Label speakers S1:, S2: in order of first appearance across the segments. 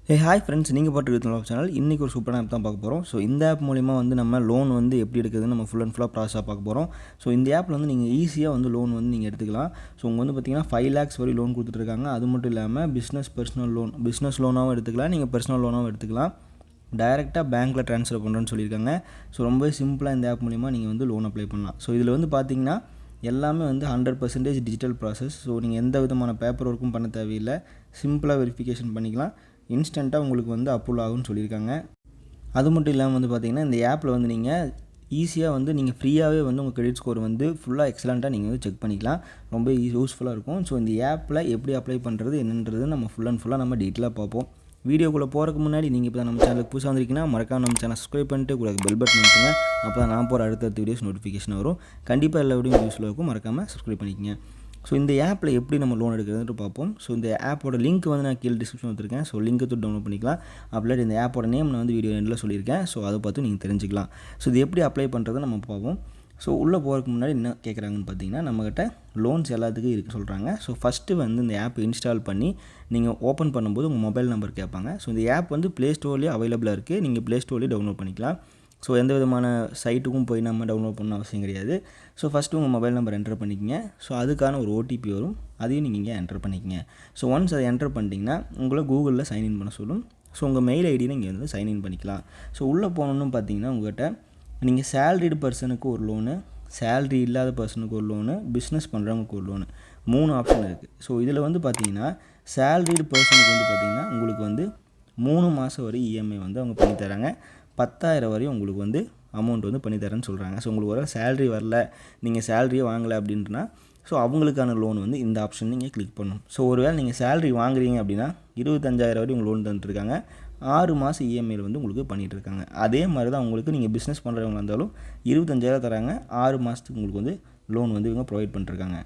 S1: Hi friends, நீங்கள் பார்த்துருக்க channel இன்றைக்கி ஒரு சூப்பரான ஆப் தான் பார்க்க போகிறோம். ஸோ இந்த ஆப் மூலிமா வந்து நம்ம லோன் வந்து எப்படி எடுக்கிறதுன்னு நம்ம ஃபுல் அண்ட் ஃபுல்லாக ப்ராசஸாக பார்க்க போகிறோம். ஸோ இந்த ஆப்பில் வந்து நீங்கள் ஈஸியாக வந்து லோன் வந்து நீங்கள் எடுத்துக்கலாம். ஸோ உங்கள் வந்து பார்த்திங்கன்னா 5 lakhs வரை லோன் கொடுத்துட்ருக்காங்க. அது மட்டும் இல்லாமல் பிஸ்னஸ் லோனாகவும் எடுத்துக்கலாம், நீங்கள் பர்சனல் லோனாகவும் எடுத்துக்கலாம். டைரெக்டாக பேங்க்கில் ட்ரான்ஸ்ஃபர் பண்ணுறேன்னு சொல்லியிருக்காங்க. ஸோ ரொம்ப சிம்பிளாக இந்த ஆப் மூலிமா நீங்கள் வந்து லோன் அப்ளை பண்ணலாம். ஸோ இதில் வந்து பார்த்திங்கன்னா எல்லாமே வந்து 100% டிஜிட்டல் ப்ராசஸ். ஸோ நீங்கள் எந்த விதமான பேப்பர் ஒர்க்கும் பண்ண தேவையில்லை. சிம்பிளாக வெரிஃபிகேஷன் பண்ணிக்கலாம். இன்ஸ்டண்ட்டாக உங்களுக்கு வந்து அப்ரூவல் ஆகும்னு சொல்லியிருக்காங்க. அது மட்டும் இல்லாமல் வந்து பார்த்திங்கன்னா இந்த ஆப்பில் வந்து நீங்கள் ஈஸியாக வந்து நீங்கள் ஃப்ரீயாகவே வந்து உங்கள் கிரெடிட் ஸ்கோர் வந்து ஃபுல்லாக எக்ஸலண்ட்டாக நீங்கள் வந்து செக் பண்ணிக்கலாம். ரொம்ப யூஸ்ஃபுல்லாக இருக்கும். ஸோ இந்த ஆப்பில் எப்படி அப்ளை பண்ணுறது என்னன்றது நம்ம ஃபுல் அண்ட் ஃபுல்லாக நம்ம டீட்டெயிலாக பார்ப்போம். வீடியோக்குள்ளே போகிறதுக்கு முன்னாடி நீங்கள் இப்போ தான் நம்ம சேனலுக்கு புதுசாக வந்திருக்கீங்கன்னா மறக்காம நம்ம சேனல் சப்ஸ்கிரைப் பண்ணிட்டு கூட பெல் பட்டன் அமுத்துங்க. அப்போ தான் நான் போகிற அடுத்தடுத்த வீடியோஸ் நோட்டிஃபிகேஷன் வரும். கண்டிப்பாக எல்லா வீடியோ யூஸ்ஃபுல்லாக இருக்கும். மறக்காமல் சப்ஸ்கிரைப் பண்ணிக்கங்க. ஸோ இந்த ஆப்பில் எப்படி நம்ம லோன் எடுக்கிறதுன்னு பார்ப்போம். ஸோ இந்த ஆப்போட லிங்க் வந்து நான் கீழே டிஸ்கிரிப்ஷன் வச்சுருக்கேன். ஸோ லிங்க் டவுன்லோட் பண்ணிக்கலாம். அப்படியே இந்த ஆப்போட நேம் நான் வந்து வீடியோ எண்டில் சொல்லியிருக்கேன். ஸோ அதை பார்த்து நீங்கள் தெரிஞ்சுக்கலாம். ஸோ இது எப்படி அப்ளை பண்ணுறதை நம்ம பார்ப்போம். ஸோ உள்ளே போகிறதுக்கு முன்னாடி என்ன கேட்குறாங்கன்னு பார்த்தீங்கன்னா, நம்மக்கிட்ட லோன்ஸ் எல்லாத்துக்கும் இருக்குது சொல்கிறாங்க. ஸோ ஃபஸ்ட்டு வந்து இந்த ஆப் இன்ஸ்டால் பண்ணி நீங்கள் ஓப்பன் பண்ணும்போது உங்கள் மொபைல் நம்பர் கேட்பாங்க. ஸோ இந்த ஆப் வந்து ப்ளே ஸ்டோர்லேயே அவைலபிளாக இருக்குது. நீங்கள் ப்ளே ஸ்டோர்லேயே டவுன்லோட் பண்ணிக்கலாம். ஸோ எந்த விதமான சைட்டுக்கும் போய் நம்ம டவுன்லோட் பண்ண அவசியம் கிடையாது. ஸோ ஃபஸ்ட்டு உங்கள் மொபைல் நம்பர் என்டர் பண்ணிக்கங்க. ஸோ அதுக்கான ஒரு ஓடிபி வரும், அதையும் நீங்கள் இங்கே என்டர் பண்ணிக்கங்க. ஸோ ஒன்ஸ் அதை என்டர் பண்ணிட்டீங்கன்னா உங்களை கூகுளில் சைன்இன் பண்ண சொல்லும். ஸோ உங்கள் மெயில் ஐடியில் இங்கே வந்து சைன்இன் பண்ணிக்கலாம். ஸோ உள்ளே போகணுன்னு பார்த்தீங்கன்னா உங்கள்கிட்ட நீங்கள் சேல்ரிடு பர்சனுக்கு ஒரு லோனு, சேல்ரி இல்லாத பர்சனுக்கு ஒரு லோனு, பிஸ்னஸ் பண்ணுறவங்களுக்கு ஒரு லோனு, 3 ஆப்ஷன் இருக்குது. ஸோ இதில் வந்து பார்த்தீங்கன்னா சேல்ரிடு பர்சனுக்கு வந்து பார்த்திங்கன்னா உங்களுக்கு வந்து 3 மாதம் வரை இஎம்ஐ வந்து அவங்க பண்ணித்தராங்க. 10,000 வரையும் உங்களுக்கு வந்து அமௌண்ட் வந்து பண்ணித்தரேன்னு சொல்கிறாங்க. ஸோ உங்களுக்கு வர சேல்ரி வரல, நீங்கள் சேல்ரியே வாங்கலை அப்படின்றனா ஸோ அவங்களுக்கான லோன் வந்து இந்த ஆப்ஷன் நீங்கள் கிளிக் பண்ணணும். ஸோ ஒருவேளை நீங்கள் சேல்ரி வாங்குறீங்க அப்படின்னா 25,000 வரையும் உங்களுக்கு லோன் தந்துட்டுருக்காங்க. 6 மாதம் இஎம்ஐயில் வந்து உங்களுக்கு பண்ணிகிட்ருக்காங்க. அதே மாதிரி தான் உங்களுக்கு நீங்கள் பிஸ்னஸ் பண்ணுறவங்க இருந்தாலும் 25,000 தராங்க. 6 மாதத்துக்கு உங்களுக்கு வந்து லோன் வந்து இவங்க ப்ரொவைட் பண்ணிட்டுருக்காங்க.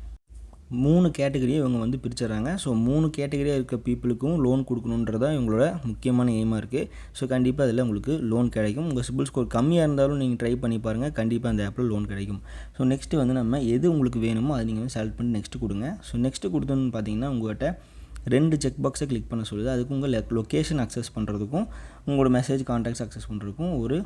S1: 3 கேட்டகரியை இவங்க வந்து பிரிச்சுறாங்க. ஸோ 3 கேட்டகரியாக இருக்க பீப்புளுக்கும் லோன் கொடுக்கணுன்றதா இவங்களோட முக்கியமான எய்மாக இருக்குது. ஸோ கண்டிப்பாக அதில் உங்களுக்கு லோன் கிடைக்கும். உங்கள் சிபில் ஸ்கோர் கம்மியாக இருந்தாலும் நீங்கள் ட்ரை பண்ணி பாருங்கள். கண்டிப்பாக அந்த ஆப்பில் லோன் கிடைக்கும். ஸோ நெக்ஸ்ட்டு வந்து நம்ம எது உங்களுக்கு வேணுமோ அதை நீங்கள் வந்து செலக்ட் பண்ணி நெக்ஸ்ட்டு கொடுங்க. ஸோ நெக்ஸ்ட்டு கொடுத்தோன்னு பார்த்தீங்கன்னா உங்கள்கிட்ட 2 செக் பாக்ஸை கிளிக் பண்ண சொல்லுது. அதுக்கு உங்கள் லொக்கேஷன் அக்சஸ் பண்ணுறதுக்கும் உங்களோட மெசேஜ் கான்டாக்ட்ஸ் அக்சஸ் பண்ணுறதுக்கும் ஒரு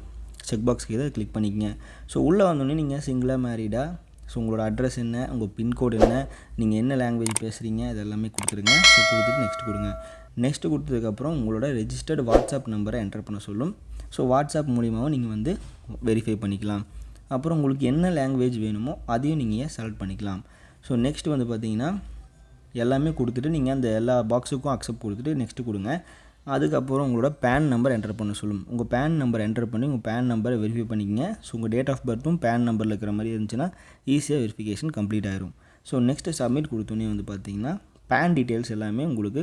S1: செக் பாக்ஸ்க்கு இதை கிளிக் பண்ணிக்கங்க. ஸோ உள்ளே வந்தோடனே நீங்கள் சிங்கிளாக மேரீடா, ஸோ உங்களோட அட்ரஸ் என்ன, உங்கள் பின்கோடு என்ன, நீங்கள் என்ன லாங்குவேஜ் பேசுகிறீங்க, இது எல்லாமே கொடுத்துருங்க. ஸோ கொடுத்துட்டு நெக்ஸ்ட் கொடுங்க. நெக்ஸ்ட்டு கொடுத்ததுக்கப்புறம் உங்களோட ரெஜிஸ்டர்டு வாட்ஸ்அப் நம்பரை என்டர் பண்ண சொல்லும். ஸோ வாட்ஸ்அப் மூலிமாவும் நீங்கள் வந்து வெரிஃபை பண்ணிக்கலாம். அப்புறம் உங்களுக்கு என்ன லாங்குவேஜ் வேணுமோ அதையும் நீங்கள் செலக்ட் பண்ணிக்கலாம். ஸோ நெக்ஸ்ட் வந்து பார்த்தீங்கன்னா எல்லாமே கொடுத்துட்டு நீங்கள் அந்த எல்லா பாக்ஸுக்கும் அக்செப்ட் கொடுத்துட்டு நெக்ஸ்ட்டு கொடுங்க. அதுக்கப்புறம் உங்களோட பேன் நம்பர் என்டர் பண்ண சொல்லும். உங்கள் பேன் நம்பர் என்டர் பண்ணி உங்கள் பேன் நம்பரை வெரிஃபை பண்ணிக்கங்க. ஸோ உங்கள் டேட் ஆஃப் பர்த்தும் பேன் நம்பரில் இருக்கிற மாதிரி இருந்துச்சுன்னா ஈஸியாக வெரிஃபிகேஷன் கம்ப்ளீட் ஆயிரும். ஸோ நெக்ஸ்ட்டு சப்மிட் கொடுத்தோன்னே வந்து பார்த்தீங்கன்னா பேன் டீட்டெயில்ஸ் எல்லாமே உங்களுக்கு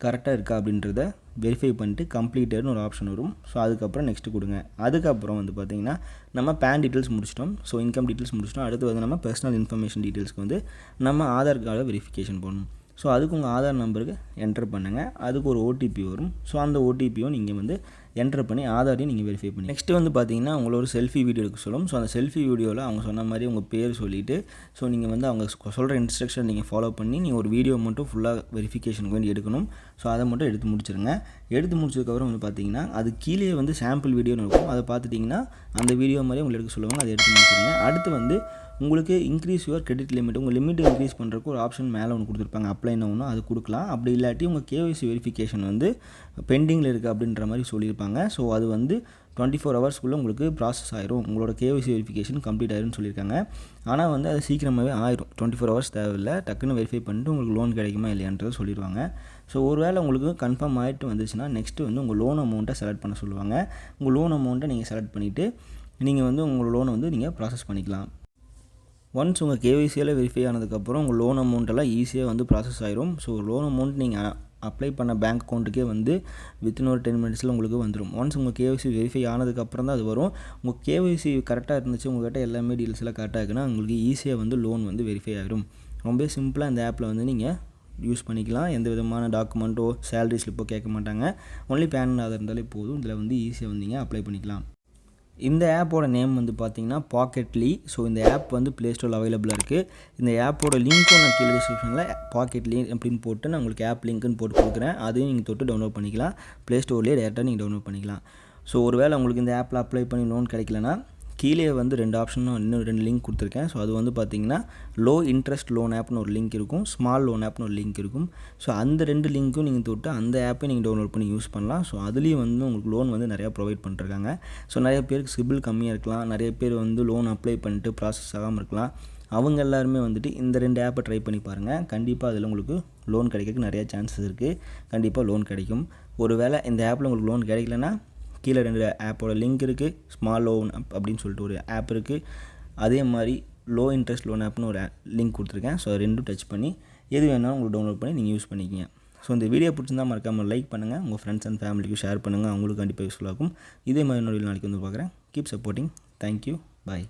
S1: கரெக்டாக இருக்கா அப்படின்றத வெரிஃபை பண்ணிட்டு கம்ப்ளீட்டட்னு ஒரு ஆப்ஷன் வரும். ஸோ அதுக்கப்புறம் நெக்ஸ்ட்டு கொடுங்க. அதுக்கப்புறம் வந்து பார்த்திங்கன்னா நம்ம பேன் டீட்டெயில்ஸ் முடிச்சிட்டோம். ஸோ இன்கம் டீட்டெயில்ஸ் முடிச்சிட்டோம். அடுத்து வந்து நம்ம பர்சனல் இன்ஃபர்மேஷன் டீட்டெயில்ஸ்க்கு வந்து நம்ம ஆதார் கார்டை வெரிஃபிகேஷன் பண்ணணும். ஸோ அதுக்கு உங்கள் ஆதார் நம்பருக்கு என்டர் பண்ணுங்கள். அதுக்கு ஒரு ஓடிபி வரும். ஸோ அந்த ஓடிபியும் நீங்கள் வந்து என்டர் பண்ணி ஆதாரையும் நீங்கள் வெரிஃபை பண்ணி நெக்ஸ்ட்டு வந்து பார்த்தீங்கன்னா உங்களோட ஒரு செல்ஃபி வீடியோ எடுக்க சொல்லும். ஸோ அந்த செல்ஃபி வீடியோவில் அவங்க சொன்ன மாதிரி உங்கள் பேர் சொல்லிவிட்டு ஸோ நீங்கள் வந்து அவங்க சொல்கிற இன்ஸ்ட்ரக்ஷன் நீங்கள் ஃபாலோ பண்ணி நீங்கள் ஒரு வீடியோ மட்டும் ஃபுல்லாக வெரிஃபிகேஷனுக்கு வேண்டி எடுக்கணும். ஸோ அதை மட்டும் எடுத்து முடிச்சிருங்க. எடுத்து முடிச்சதுக்கப்புறம் வந்து பார்த்தீங்கன்னா அது கீழே வந்து சாம்பிள் வீடியோன்னு இருக்கும். அதை பார்த்துட்டிங்கன்னா அந்த வீடியோ மாதிரியே உங்களுக்கு எடுக்க சொல்லுவாங்க. அதை எடுத்து முடிச்சிருங்க. அடுத்து வந்து உங்களுக்கு இன்க்ரீஸ் யுவர் கிரெடிட் லிமிட், உங்கள் லிமிட் இன்க்ரீஸ் பண்ணுறதுக்கு ஒரு ஆப்ஷன் மேலே ஒன்று கொடுத்துருப்பாங்க. அப்ளைன்னு ஒன்று அது கொடுக்கலாம். அப்படி இல்லாட்டி உங்கள் கேஒய்சி வெரிஃபிகேஷன் வந்து பெண்டிங்கில் இருக்குது அப்படின்ற மாதிரி சொல்லியிருப்பாங்க. ஸோ அது வந்து 24 ஹவர்ஸ்க்குள்ளே உங்களுக்கு ப்ராசஸ் ஆயிரும். உங்களோட கேஒய்சி வெரிஃபிகேஷன் கம்ப்ளீட் ஆயிரும்னு சொல்லியிருக்காங்க. ஆனால் வந்து அது சீக்கிரமாகவே ஆயிரும். 24 ஹவர்ஸ் தேவையில்லை. டக்குன்னு வெரிஃபை பண்ணிட்டு உங்களுக்கு லோன் கிடைக்குமா இல்லையான்றது சொல்லிடுவாங்க. ஸோ ஒரு வேளை உங்களுக்கு கன்ஃபார்ம் ஆகிட்டு வந்துச்சுன்னா நெக்ஸ்ட்டு வந்து உங்கள் லோன் அமௌண்ட்டை செலக்ட் பண்ண சொல்லுவாங்க. உங்கள் லோன் அமௌண்ட்டை நீங்கள் செலக்ட் பண்ணிவிட்டு நீங்கள் வந்து உங்கள் லோனை வந்து நீங்கள் ப்ராசஸ் பண்ணிக்கலாம். ஒன்ஸ் உங்கள் கேஒய்சியில் வெரிஃபை ஆனதுக்கப்புறம் உங்கள் லோன் அமௌண்ட்டெல்லாம் ஈஸியாக வந்து ப்ராசஸ் ஆயிரும். ஸோ லோன் அமௌண்ட் நீங்கள் அப்ளை பண்ண பேங்க் அக்கௌண்ட்டுக்கே வந்து வித்தின் ஒரு 10 மினிட்ஸில் உங்களுக்கு வந்துடும். ஒன்ஸ் உங்கள் கேஒய்சி வெரிஃபை ஆனதுக்கப்புறம் தான் அது வரும். உங்கள் கேஒய்சி கரெக்டாக இருந்துச்சு, உங்கள்கிட்ட எல்லாமே டீல்ஸ் எல்லாம் கரெக்டாக இருக்குன்னா உங்களுக்கு ஈஸியாக வந்து லோன் வந்து வெரிஃபை ஆகிடும். ரொம்ப சிம்பிளாக இந்த ஆப்பில் வந்து நீங்கள் யூஸ் பண்ணிக்கலாம். எந்த விதமான டாக்குமெண்ட்டோ சேலரி ஸ்லிப்போ கேட்க மாட்டாங்க. ஒன்லி பேன் ஆதார் இருந்தாலே போதும். இதில் வந்து ஈஸியாக வந்து நீங்கள் அப்ளை பண்ணிக்கலாம். இந்த ஆப்போட நேம் வந்து பார்த்தீங்கன்னா பாக்கெட்லி. ஸோ இந்த ஆப் வந்து ப்ளே ஸ்டோரில் அவைலபிளாக இருக்குது. இந்த ஆப்போட லிங்க்கும் நான் கீழே டிஸ்கிரிப்ஷனில் பாக்கெட்லி அப்படின்னு போட்டு நான் உங்களுக்கு ஆப் லிங்க்குன்னு போட்டு கொடுக்குறேன். அதையும் நீங்கள் தொட்டு டவுன்லோட் பண்ணிக்கலாம். ப்ளே ஸ்டோர்லேயே டேரெக்டாக நீங்கள் டவுன்லோட் பண்ணிக்கலாம். ஸோ ஒரு வேளை உங்களுக்கு இந்த ஆப்பில் அப்ளை பண்ணி லோன் கிடைக்கலனா கீழே வந்து 2 ஆப்ஷனும் இன்னும் 2 லிங்க் கொடுத்துருக்கேன். ஸோ அது வந்து பார்த்தீங்கன்னா லோ இன்ட்ரெஸ்ட் லோன் ஆப்னு ஒரு லிங்க் இருக்கும், ஸ்மால் லோன் ஆப்னு ஒரு லிங்க் இருக்கும். ஸோ அந்த 2 லிங்க்கும் நீங்கள் தொட்டு அந்த ஆப்பை நீங்கள் டவுன்லோட் பண்ணி யூஸ் பண்ணலாம். ஸோ அதுலேயும் வந்து உங்களுக்கு லோன் வந்து நிறையா ப்ரொவைட் பண்ணிருக்காங்க. ஸோ நிறைய பேருக்கு சிபில் கம்மியாக இருக்கலாம், நிறைய பேர் வந்து லோன் அப்ளை பண்ணிட்டு ப்ராசஸ் ஆகாமல் இருக்கலாம். அவங்க எல்லாருமே வந்துட்டு இந்த 2 ஆப்பை ட்ரை பண்ணி பாருங்கள். கண்டிப்பாக அதில் உங்களுக்கு லோன் கிடைக்கிறதுக்கு நிறையா சான்சஸ் இருக்குது. கண்டிப்பாக லோன் கிடைக்கும். ஒரு வேளை இந்த ஆப்பில் உங்களுக்கு லோன் கிடைக்கலனா கீழே 2 ஆப்போட லிங்க் இருக்குது. ஸ்மால் லோன் ஆப் அப்படின்னு சொல்லிட்டு ஒரு ஆப் இருக்குது. அதே மாதிரி லோ இன்ட்ரெஸ்ட் லோன் ஆப்னு ஒரு லிங்க் கொடுத்துருக்கேன். ஸோ ரெண்டும் டச் பண்ணி எது வேணாலும் உங்களுக்கு டவுன்லோட் பண்ணி நீங்கள் யூஸ் பண்ணிக்கிங்க. ஸோ இந்த வீடியோ பிடிச்சிருந்தால் மறக்காமல் லைக் பண்ணுங்கள், உங்கள் ஃப்ரெண்ட்ஸ் அண்ட் ஃபேமிலிக்கு ஷேர் பண்ணுங்கள், அவங்களுக்கு கண்டிப்பாக யூஸ்ஃபுல்லாக இருக்கும். இதே மாதிரி இன்னொரு நாளைக்கு வந்து பார்க்குறேன். Keep supporting. தேங்க்யூ. பாய்.